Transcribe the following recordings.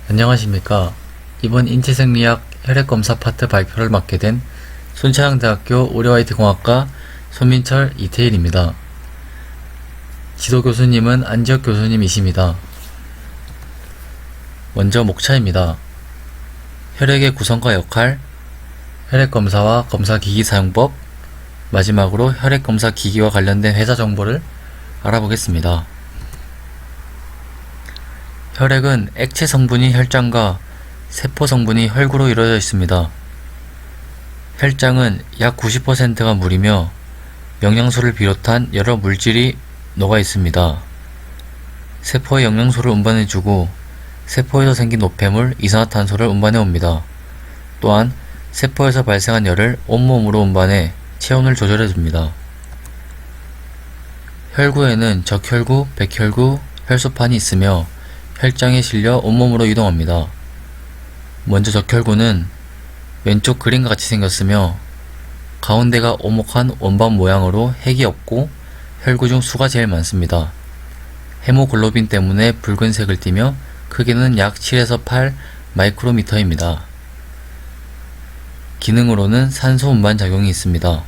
안녕하십니까. 이번 인체생리학 혈액검사 파트 발표를 맡게 된 순천향대학교 의료IT공학과 손민철 이태일입니다. 지도교수님은 안지혁 교수님이십니다. 먼저 목차입니다. 혈액의 구성과 역할, 혈액검사와 검사기기 사용법, 마지막으로 혈액검사 기기와 관련된 회사 정보를 알아보겠습니다. 혈액은 액체 성분이 혈장과 세포 성분이 혈구로 이루어져 있습니다. 혈장은 약 90%가 물이며 영양소를 비롯한 여러 물질이 녹아 있습니다. 세포에 영양소를 운반해주고 세포에서 생긴 노폐물, 이산화탄소를 운반해 옵니다. 또한 세포에서 발생한 열을 온몸으로 운반해 체온을 조절해 줍니다. 혈구에는 적혈구, 백혈구, 혈소판이 있으며 혈장에 실려 온몸으로 이동합니다. 먼저 적혈구는 왼쪽 그림과 같이 생겼으며 가운데가 오목한 원반 모양으로 핵이 없고 혈구 중 수가 제일 많습니다. 헤모글로빈 때문에 붉은색을 띠며 크기는 약 7에서 8 마이크로미터입니다. 기능으로는 산소 운반 작용이 있습니다.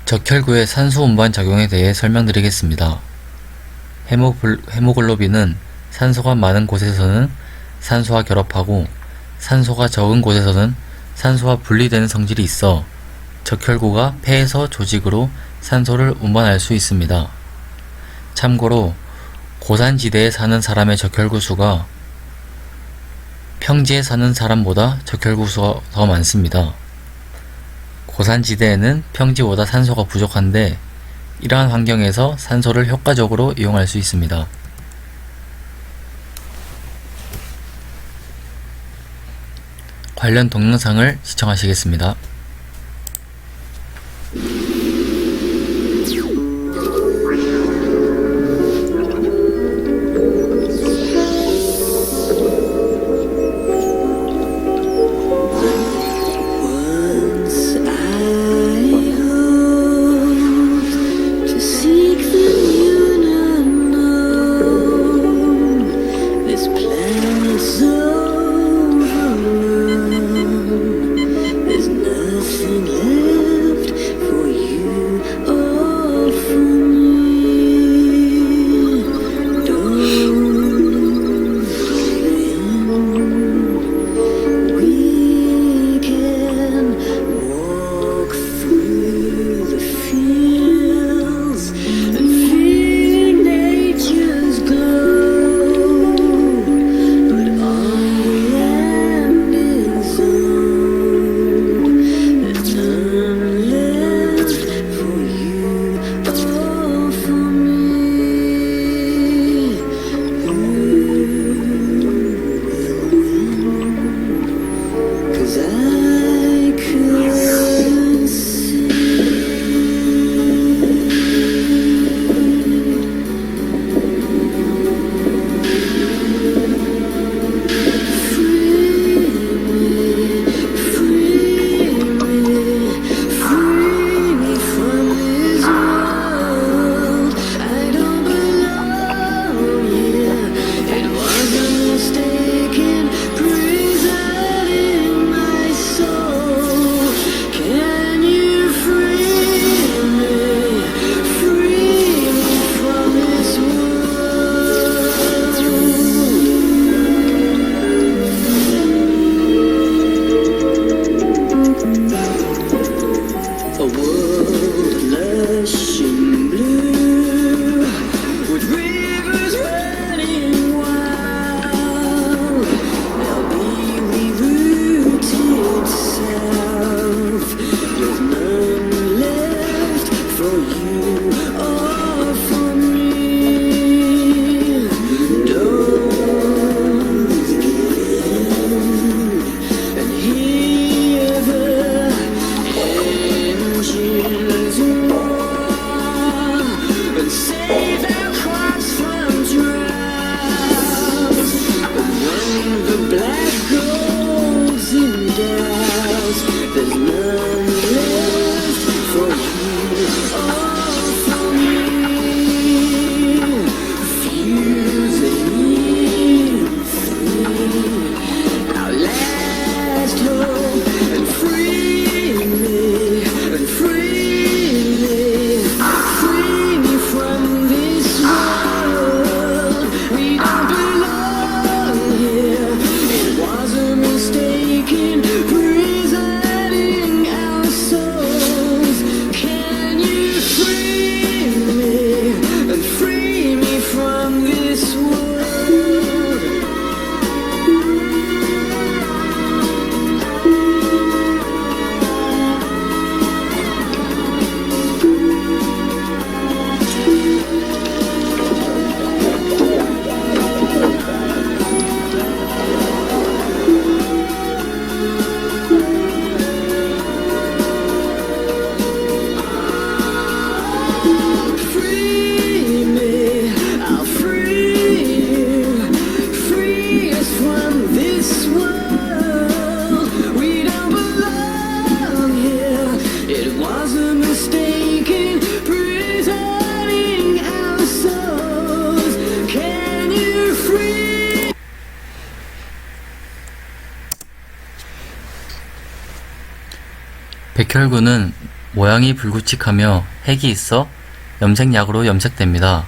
적혈구의 산소 운반 작용에 대해 설명드리겠습니다. 헤모글로빈은 산소가 많은 곳에서는 산소와 결합하고 산소가 적은 곳에서는 산소와 분리되는 성질이 있어 적혈구가 폐에서 조직으로 산소를 운반할 수 있습니다. 참고로 고산지대에 사는 사람의 적혈구 수가 평지에 사는 사람보다 적혈구 수가 더 많습니다. 고산지대에는 평지보다 산소가 부족한데 이러한 환경에서 산소를 효과적으로 이용할 수 있습니다. 관련 동영상을 시청하시겠습니다. There's 백혈구는 모양이 불규칙하며 핵이 있어 염색약으로 염색됩니다.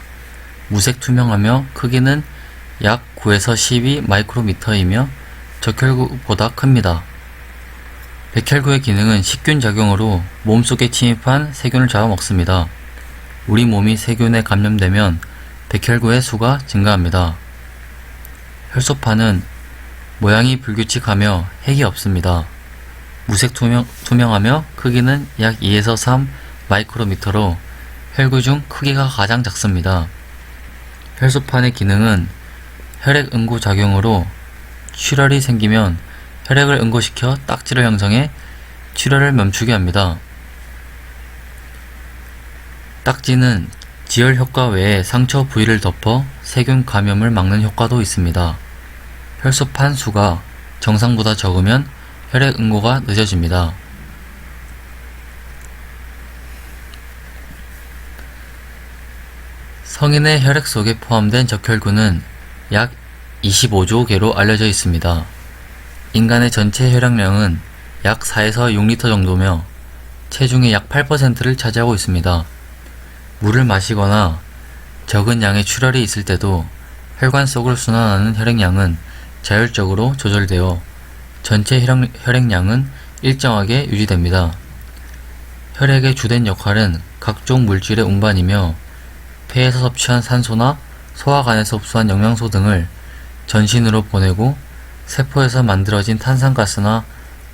무색 투명하며 크기는 약 9에서 12 마이크로미터이며 적혈구보다 큽니다. 백혈구의 기능은 식균 작용으로 몸속에 침입한 세균을 잡아먹습니다. 우리 몸이 세균에 감염되면 백혈구의 수가 증가합니다. 혈소판은 모양이 불규칙하며 핵이 없습니다. 무색 투명하며 크기는 약 2에서 3 마이크로미터로 혈구 중 크기가 가장 작습니다. 혈소판의 기능은 혈액 응고 작용으로 출혈이 생기면 혈액을 응고시켜 딱지를 형성해 출혈을 멈추게 합니다. 딱지는 지혈 효과 외에 상처 부위를 덮어 세균 감염을 막는 효과도 있습니다. 혈소판 수가 정상보다 적으면 혈액 응고가 늦어집니다. 성인의 혈액 속에 포함된 적혈구는 약 25조 개로 알려져 있습니다. 인간의 전체 혈액량은 약 4에서 6리터 정도며 체중의 약 8%를 차지하고 있습니다. 물을 마시거나 적은 양의 출혈이 있을 때도 혈관 속을 순환하는 혈액량은 자율적으로 조절되어 전체 혈액량은 일정하게 유지됩니다. 혈액의 주된 역할은 각종 물질의 운반이며 폐에서 섭취한 산소나 소화관에서 흡수한 영양소 등을 전신으로 보내고 세포에서 만들어진 탄산가스나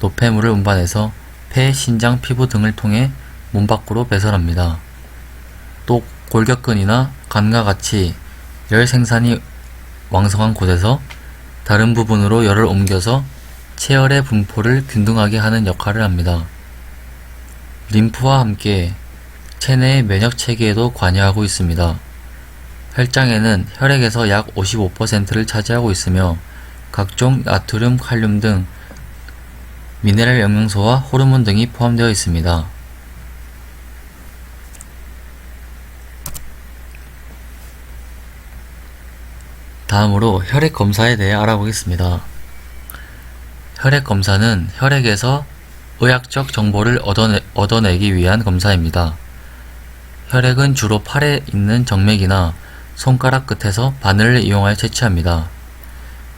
노폐물을 운반해서 폐, 신장, 피부 등을 통해 몸 밖으로 배설합니다. 또 골격근이나 간과 같이 열 생산이 왕성한 곳에서 다른 부분으로 열을 옮겨서 체열의 분포를 균등하게 하는 역할을 합니다. 림프와 함께 체내의 면역 체계에도 관여하고 있습니다. 혈장에는 혈액에서 약 55%를 차지하고 있으며 각종 나트륨, 칼륨 등 미네랄 영양소와 호르몬 등이 포함되어 있습니다. 다음으로 혈액 검사에 대해 알아보겠습니다. 혈액 검사는 혈액에서 의학적 정보를 얻어내기 위한 검사입니다. 혈액은 주로 팔에 있는 정맥이나 손가락 끝에서 바늘을 이용하여 채취합니다.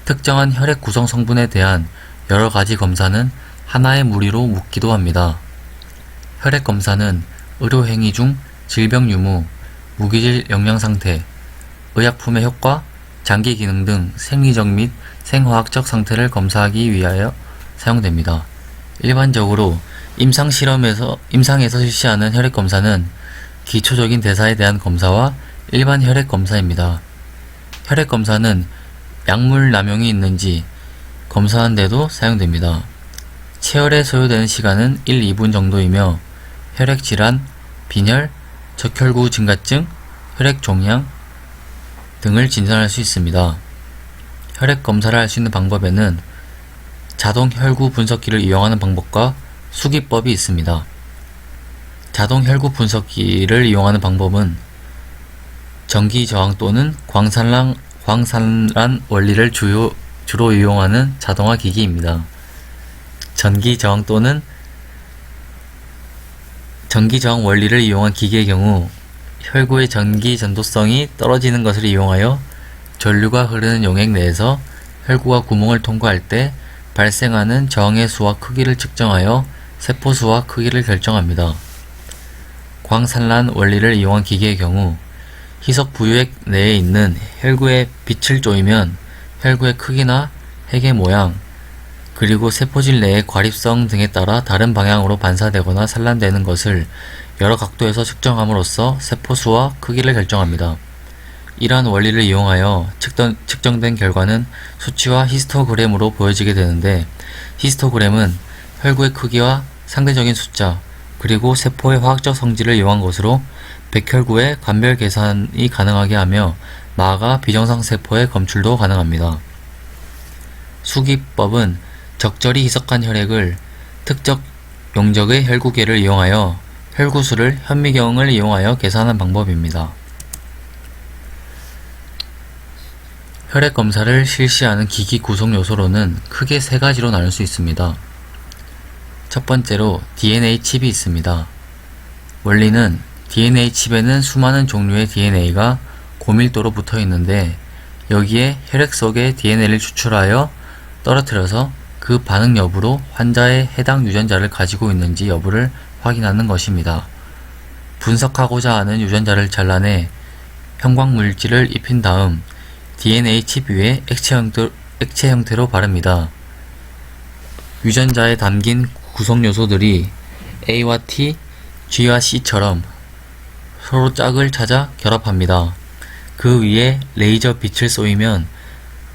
특정한 혈액 구성 성분에 대한 여러 가지 검사는 하나의 무리로 묶기도 합니다. 혈액 검사는 의료행위 중 질병 유무, 무기질 영양 상태, 의약품의 효과, 장기 기능 등 생리적 및 생화학적 상태를 검사하기 위하여 사용됩니다. 일반적으로 임상에서 실시하는 혈액 검사는 기초적인 대사에 대한 검사와 일반 혈액 검사입니다. 혈액 검사는 약물 남용이 있는지 검사하는 데도 사용됩니다. 체열에 소요되는 시간은 1, 2분 정도이며 혈액 질환, 빈혈, 적혈구 증가증, 혈액 종양 등을 진단할 수 있습니다. 혈액 검사를 할 수 있는 방법에는 자동 혈구 분석기를 이용하는 방법과 수기법이 있습니다. 자동 혈구 분석기를 이용하는 방법은 전기 저항 또는 광산란 원리를 주로 이용하는 자동화 기기입니다. 전기 저항 또는 전기 저항 원리를 이용한 기기의 경우 혈구의 전기 전도성이 떨어지는 것을 이용하여 전류가 흐르는 용액 내에서 혈구가 구멍을 통과할 때 발생하는 저항의 수와 크기를 측정하여 세포 수와 크기를 결정합니다. 광산란 원리를 이용한 기기의 경우 희석 부유액 내에 있는 혈구에 빛을 쬐이면 혈구의 크기나 핵의 모양, 그리고 세포질 내의 과립성 등에 따라 다른 방향으로 반사되거나 산란되는 것을 여러 각도에서 측정함으로써 세포 수와 크기를 결정합니다. 이러한 원리를 이용하여 측정된 결과는 수치와 히스토그램으로 보여지게 되는데, 히스토그램은 혈구의 크기와 상대적인 숫자, 그리고 세포의 화학적 성질을 이용한 것으로 백혈구의 간별 계산이 가능하게 하며 나아가 비정상 세포의 검출도 가능합니다. 수기법은 적절히 희석한 혈액을 특정 용적의 혈구계를 이용하여 혈구수를 현미경을 이용하여 계산하는 방법입니다. 혈액 검사를 실시하는 기기 구성 요소로는 크게 세 가지로 나눌 수 있습니다. 첫 번째로 DNA 칩이 있습니다. 원리는 DNA 칩에는 수많은 종류의 DNA가 고밀도로 붙어 있는데 여기에 혈액 속의 DNA를 추출하여 떨어뜨려서 그 반응 여부로 환자의 해당 유전자를 가지고 있는지 여부를 확인하는 것입니다. 분석하고자 하는 유전자를 잘라내 형광물질을 입힌 다음 DNA 칩 위에 액체 형태로 바릅니다. 유전자에 담긴 구성 요소들이 A와 T, G와 C처럼 서로 짝을 찾아 결합합니다. 그 위에 레이저 빛을 쏘이면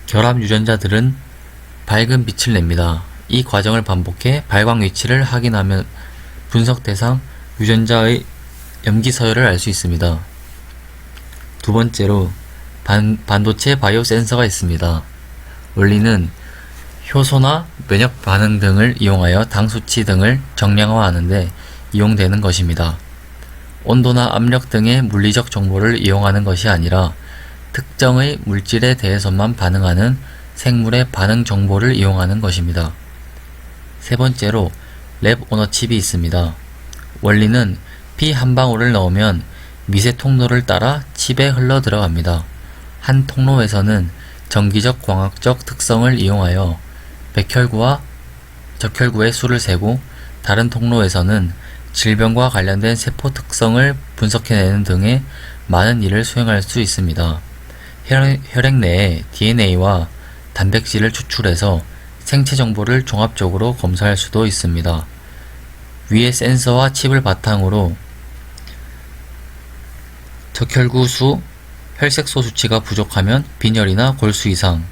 결합 유전자들은 밝은 빛을 냅니다. 이 과정을 반복해 발광 위치를 확인하면 분석 대상 유전자의 염기 서열을 알 수 있습니다. 두 번째로 반도체 바이오 센서가 있습니다. 원리는 효소나 면역 반응 등을 이용하여 당 수치 등을 정량화하는데 이용되는 것입니다. 온도나 압력 등의 물리적 정보를 이용하는 것이 아니라 특정의 물질에 대해서만 반응하는 생물의 반응 정보를 이용하는 것입니다. 세 번째로 랩 오너 칩이 있습니다. 원리는 피 한 방울을 넣으면 미세 통로를 따라 칩에 흘러 들어갑니다. 한 통로에서는 전기적 광학적 특성을 이용하여 백혈구와 적혈구의 수를 세고 다른 통로에서는 질병과 관련된 세포 특성을 분석해내는 등의 많은 일을 수행할 수 있습니다. 혈액 내에 DNA와 단백질을 추출해서 생체 정보를 종합적으로 검사할 수도 있습니다. 위의 센서와 칩을 바탕으로 적혈구 수, 혈색소 수치가 부족하면 빈혈이나 골수 이상,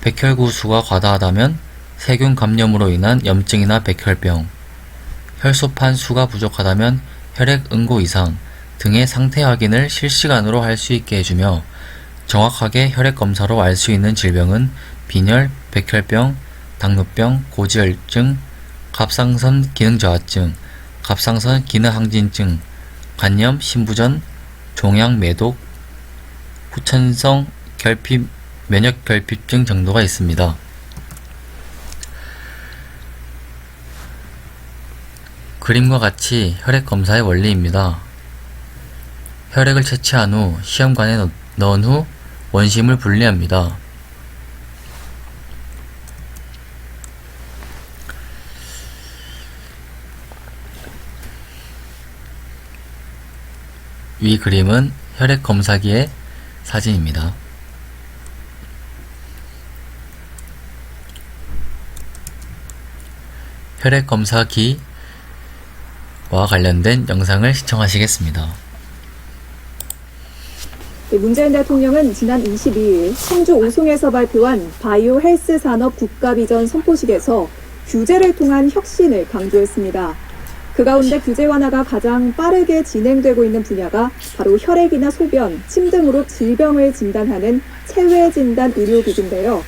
백혈구 수가 과다하다면 세균 감염으로 인한 염증이나 백혈병, 혈소판 수가 부족하다면 혈액 응고 이상 등의 상태 확인을 실시간으로 할 수 있게 해주며 정확하게 혈액 검사로 알 수 있는 질병은 빈혈, 백혈병, 당뇨병, 고지혈증, 갑상선 기능저하증, 갑상선 기능항진증, 간염, 신부전, 종양 매독, 후천성 결핍, 면역 결핍증 정도가 있습니다. 그림과 같이 혈액 검사의 원리입니다. 혈액을 채취한 후 시험관에 넣은 후 원심을 분리합니다. 위 그림은 혈액 검사기의 사진입니다. 혈액 검사기와 관련된 영상을 시청하시겠습니다. 문재인 대통령은 지난 22일 청주 오송에서 발표한 바이오 헬스 산업 국가 비전 선포식에서 규제를 통한 혁신을 강조했습니다. 그 가운데 규제 완화가 가장 빠르게 진행되고 있는 분야가 바로 혈액이나 소변, 침 등으로 질병을 진단하는 체외 진단 의료기기인데요.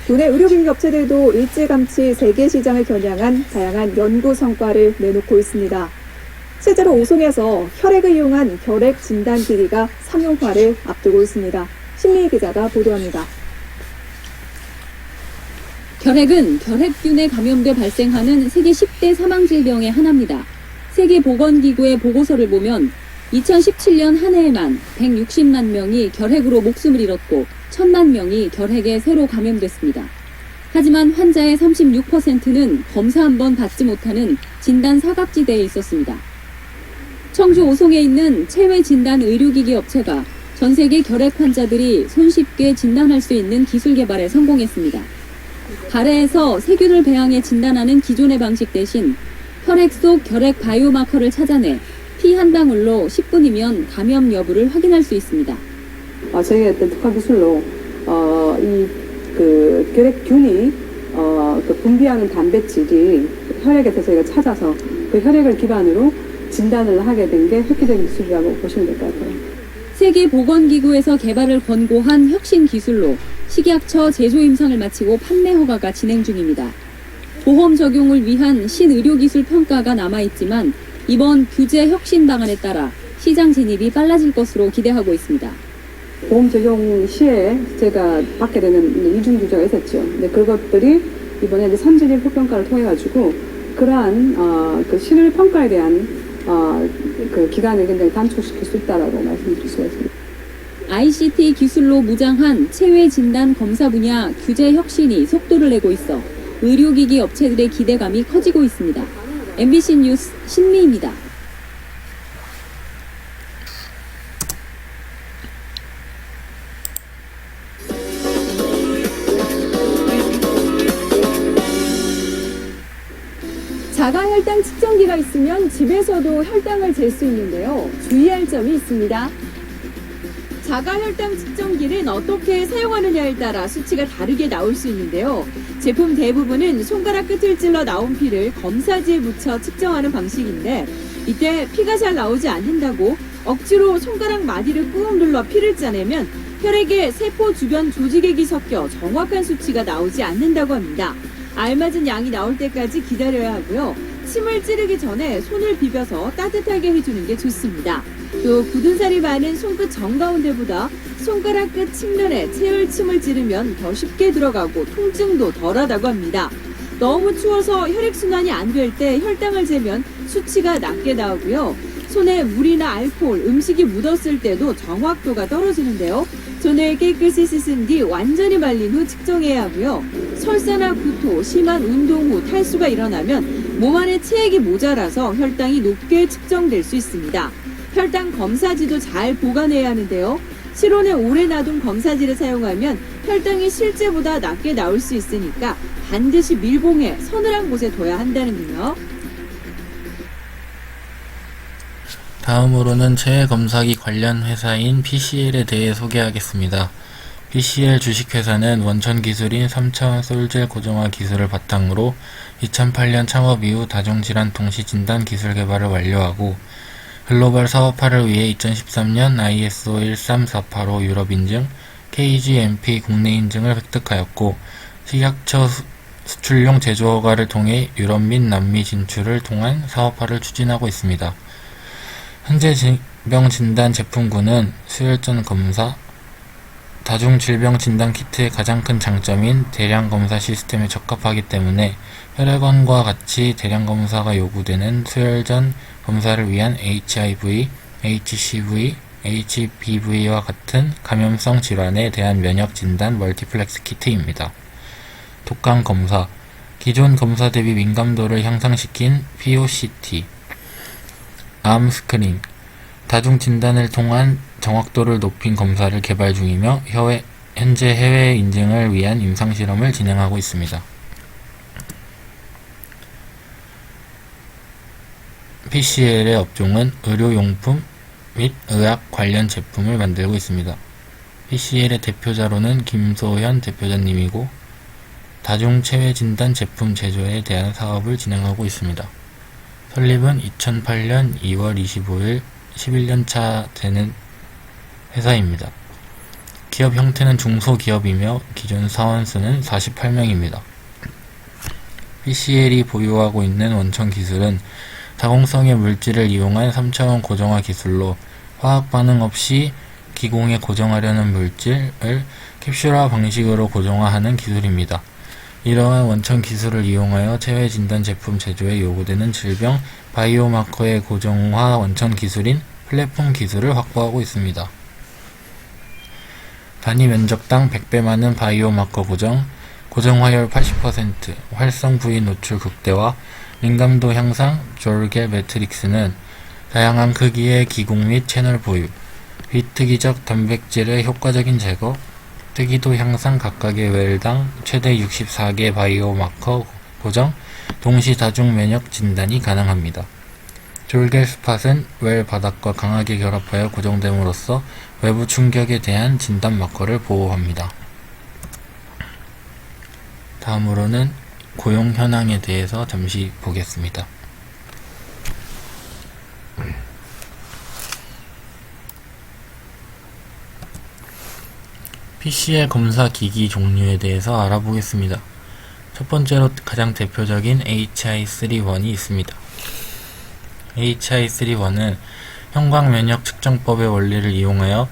국내 의료기기 업체들도 일찌감치 세계 시장을 겨냥한 다양한 연구 성과를 내놓고 있습니다. 실제로 오송에서 혈액을 이용한 결핵 진단 기기가 상용화를 앞두고 있습니다. 신미희 기자가 보도합니다. 결핵은 결핵균에 감염돼 발생하는 세계 10대 사망 질병의 하나입니다. 세계보건기구의 보고서를 보면 2017년 한 해에만 160만 명이 결핵으로 목숨을 잃었고 1000만 명이 결핵에 새로 감염됐습니다. 하지만 환자의 36%는 검사 한 번 받지 못하는 진단 사각지대에 있었습니다. 청주 오송에 있는 체외 진단 의료기기 업체가 전 세계 결핵 환자들이 손쉽게 진단할 수 있는 기술 개발에 성공했습니다. 발해에서 세균을 배양해 진단하는 기존의 방식 대신 혈액 속 결핵 바이오마커를 찾아내 피 한 방울로 10분이면 감염 여부를 확인할 수 있습니다. 저희가 어떤 특화 기술로 결핵균이 분비하는 단백질이 혈액에서 저희가 찾아서 그 혈액을 기반으로 진단을 하게 된 게 획기적인 기술이라고 보시면 될 것 같아요. 세계보건기구에서 개발을 권고한 혁신 기술로 식약처 제조 임상을 마치고 판매 허가가 진행 중입니다. 보험 적용을 위한 신의료기술 평가가 남아있지만 이번 규제 혁신 방안에 따라 시장 진입이 빨라질 것으로 기대하고 있습니다. 보험 적용 시에 제가 받게 되는 이중 규제가 있었죠. 근데 그것들이 이번에 선진입 평가를 통해 가지고 그 그러한 그 실효 평가에 대한 그 기간을 굉장히 단축시킬 수 있다라고 말씀드릴 수가 있습니다. ICT 기술로 무장한 체외 진단 검사 분야 규제 혁신이 속도를 내고 있어 의료기기 업체들의 기대감이 커지고 있습니다. MBC 뉴스 신미입니다. 자가 혈당 측정기가 있으면 집에서도 혈당을 잴 수 있는데요. 주의할 점이 있습니다. 자가 혈당 측정기는 어떻게 사용하느냐에 따라 수치가 다르게 나올 수 있는데요. 제품 대부분은 손가락 끝을 찔러 나온 피를 검사지에 묻혀 측정하는 방식인데 이때 피가 잘 나오지 않는다고 억지로 손가락 마디를 꾹 눌러 피를 짜내면 혈액에 세포 주변 조직액이 섞여 정확한 수치가 나오지 않는다고 합니다. 알맞은 양이 나올 때까지 기다려야 하고요. 침을 찌르기 전에 손을 비벼서 따뜻하게 해주는 게 좋습니다. 또 굳은 살이 많은 손끝 정가운데보다 손가락 끝 측면에 체열침을 찌르면 더 쉽게 들어가고 통증도 덜하다고 합니다. 너무 추워서 혈액순환이 안 될 때 혈당을 재면 수치가 낮게 나오고요. 손에 물이나 알코올, 음식이 묻었을 때도 정확도가 떨어지는데요. 손을 깨끗이 씻은 뒤 완전히 말린 후 측정해야 하고요. 설사나 구토, 심한 운동 후 탈수가 일어나면 몸 안에 체액이 모자라서 혈당이 높게 측정될 수 있습니다. 혈당 검사지도 잘 보관해야 하는데요. 실온에 오래 놔둔 검사지를 사용하면 혈당이 실제보다 낮게 나올 수 있으니까 반드시 밀봉해 서늘한 곳에 둬야 한다는군요. 다음으로는 체외 검사기 관련 회사인 PCL에 대해 소개하겠습니다. PCL 주식회사는 원천 기술인 3차원 솔젤 고정화 기술을 바탕으로 2008년 창업 이후 다중질환 동시 진단 기술 개발을 완료하고 글로벌 사업화를 위해 2013년 ISO 13485 유럽 인증, KGMP 국내 인증을 획득하였고 식약처 수출용 제조 허가를 통해 유럽 및 남미 진출을 통한 사업화를 추진하고 있습니다. 현재 질병진단 제품군은 수혈전 검사, 다중질병진단 키트의 가장 큰 장점인 대량 검사 시스템에 적합하기 때문에 혈액원과 같이 대량 검사가 요구되는 수혈전 검사를 위한 HIV, HCV, HBV와 같은 감염성 질환에 대한 면역 진단 멀티플렉스 키트입니다. 독감 검사, 기존 검사 대비 민감도를 향상시킨 POCT, 암 스크린, 다중 진단을 통한 정확도를 높인 검사를 개발 중이며 현재 해외 인증을 위한 임상실험을 진행하고 있습니다. PCL의 업종은 의료용품 및 의학 관련 제품을 만들고 있습니다. PCL의 대표자로는 김소현 대표자님이고 다중체외진단 제품 제조에 대한 사업을 진행하고 있습니다. 설립은 2008년 2월 25일 11년차 되는 회사입니다. 기업 형태는 중소기업이며 기존 사원수는 48명입니다. PCL이 보유하고 있는 원천 기술은 다공성의 물질을 이용한 3차원 고정화 기술로 화학 반응 없이 기공에 고정하려는 물질을 캡슐화 방식으로 고정화하는 기술입니다. 이러한 원천 기술을 이용하여 체외 진단 제품 제조에 요구되는 질병 바이오마커의 고정화 원천 기술인 플랫폼 기술을 확보하고 있습니다. 단위 면적당 100배 많은 바이오마커 고정화율 80%, 활성 부위 노출 극대화, 민감도 향상, 졸개 매트릭스는 다양한 크기의 기공 및 채널 보유, 비특이적 단백질의 효과적인 제거, 특이도 향상 각각의 웰당 최대 64개 바이오마커 고정, 동시 다중 면역 진단이 가능합니다. 졸개 스팟은 웰 바닥과 강하게 결합하여 고정됨으로써 외부 충격에 대한 진단 마커를 보호합니다. 다음으로는 고용 현황에 대해서 잠시 보겠습니다. PCL 검사 기기 종류에 대해서 알아보겠습니다. 첫 번째로 가장 대표적인 HI3-1이 있습니다. HI3-1은 형광면역 측정법의 원리를 이용하여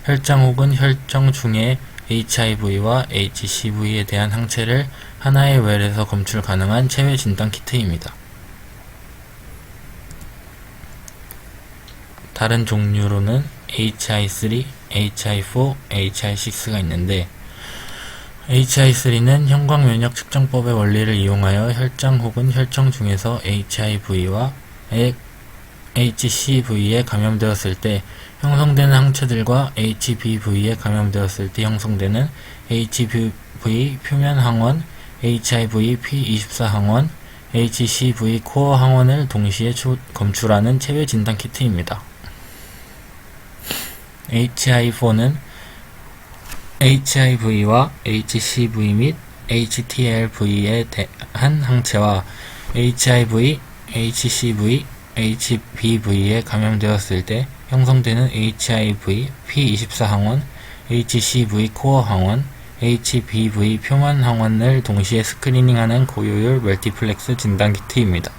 혈장 혹은 혈정 중에 HIV와 HCV에 대한 항체를 하나의 웰에서 검출 가능한 체외 진단 키트입니다. 다른 종류로는 HI3, HI4, HI6가 있는데 HI3는 형광면역 측정법의 원리를 이용하여 혈장 혹은 혈청 중에서 HIV와 HCV에 감염되었을 때 형성되는 항체들과 HBV에 감염되었을 때 형성되는 HBV 표면 항원, HIV P24 항원, HCV 코어 항원을 동시에 검출하는 체외 진단 키트입니다. HI4는 HIV와 HCV 및 HTLV에 대한 항체와 HIV, HCV, HBV에 감염되었을 때 형성되는 HIV P24 항원, HCV 코어 항원, HBV 표면 항원을 동시에 스크리닝하는 고효율 멀티플렉스 진단 키트입니다.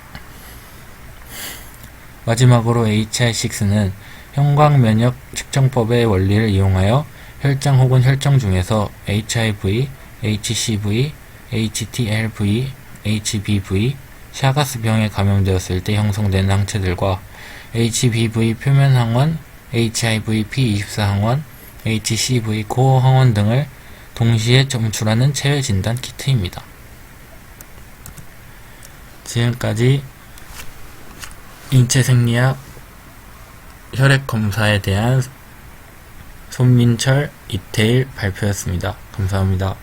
마지막으로 HI6는 형광면역 측정법의 원리를 이용하여 혈장 혹은 혈청 중에서 HIV, HCV, HTLV, HBV, 샤가스병에 감염되었을 때 형성되는 항체들과 HBV 표면 항원, HIV P24 항원, HCV 코어 항원 등을 동시에 검출하는 체외 진단 키트입니다. 지금까지 인체생리학 혈액 검사에 대한 손민철 이태일 발표였습니다. 감사합니다.